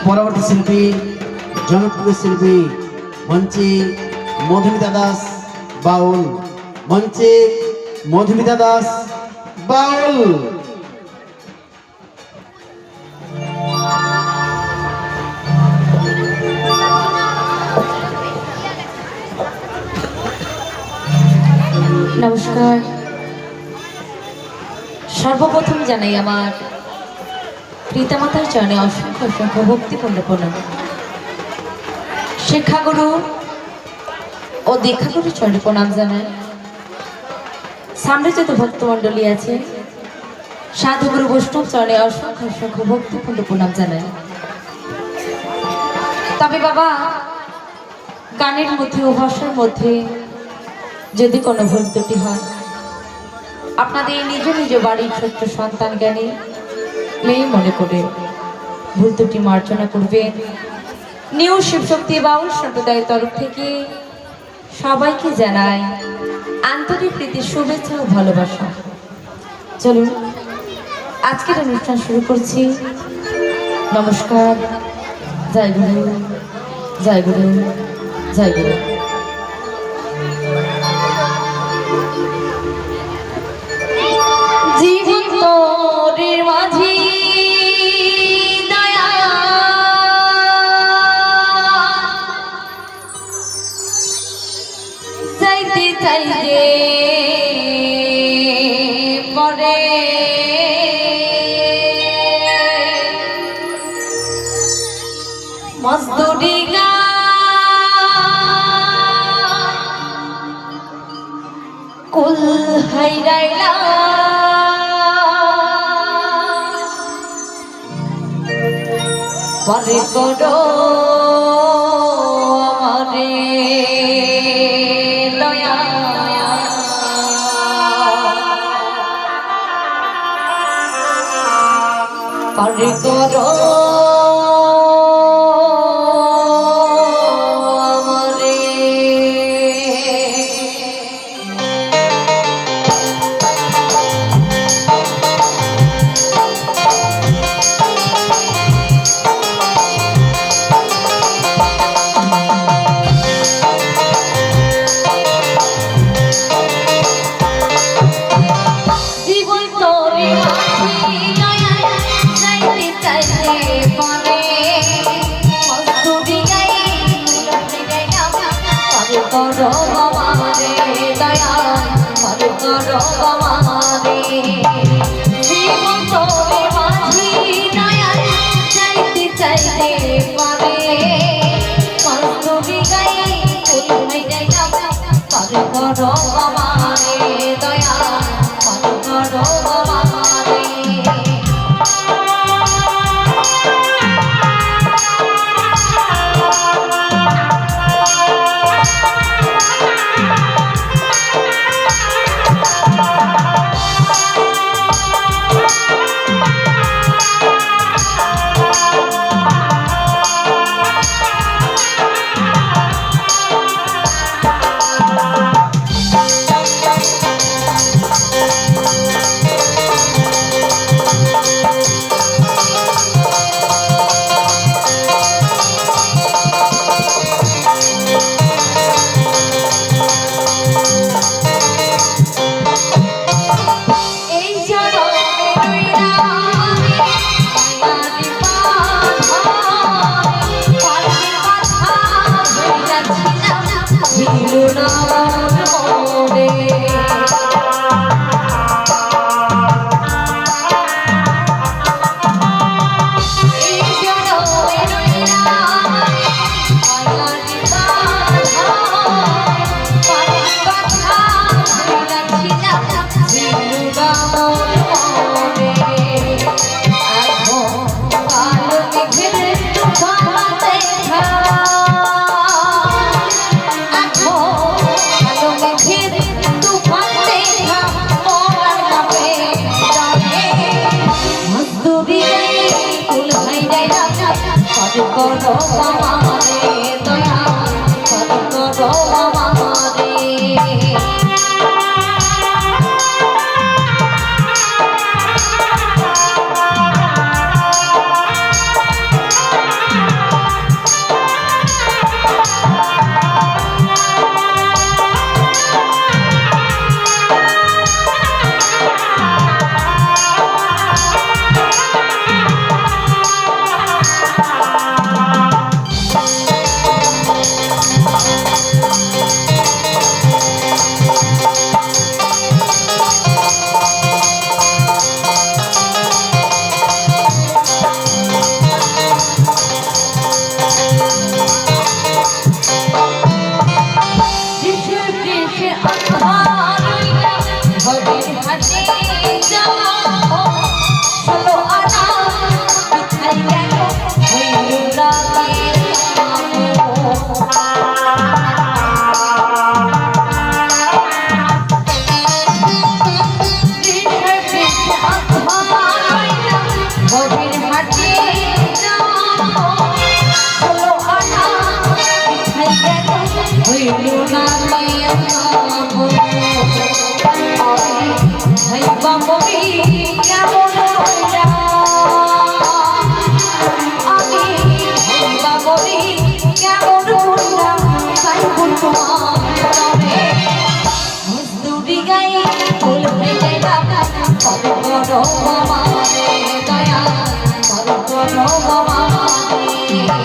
পরবর্তী শিল্পী জনপ্রিয় শিল্পী মঞ্চে মধুমিতা দাস বাউল, মঞ্চে মধুমিতা দাস বাউল। নমস্কার। সর্বপ্রথম জানাই আমার পিতামাতার চরণে অসংখ্য অসংখ্য ভক্তিপূর্ণ প্রণাম। শিক্ষাগুরু ও দীক্ষাগুরু চরণে প্রণাম জানাই। সামনে যত ভক্তমণ্ডলী আছে সাধুগুরু বৈষ্ণব চরণে অসংখ্য অসংখ্য ভক্তিপূর্ণ প্রণাম জানাই। তবে বাবা, গানের মধ্যে ও ভাষার মধ্যে যদি কোনো ভুল ত্রুটি হয়, আপনাদের নিজ নিজ বাড়ির ছোট্ট সন্তান জ্ঞানী মেয়ে মনে করে ভুল ত্রুটি মার্জনা করবেন। নিউ শিবশক্তি বাউল সম্প্রদায়ের তরফ থেকে সবাইকে জানাই আন্তরিক প্রীতির শুভেচ্ছা ও ভালোবাসা। চলুন আজকের অনুষ্ঠান শুরু করছি। নমস্কার। জয় গুরু, জয় গুরু, জয় গুরু। জীবন তোরের মাঝি দয়া চাইতে চাইতে পরে মজদুরি গা কুল হাইরাইলা পরে করো আমারে দয়া। পরে করো করো আমারে দয়া করো আমারে দয়া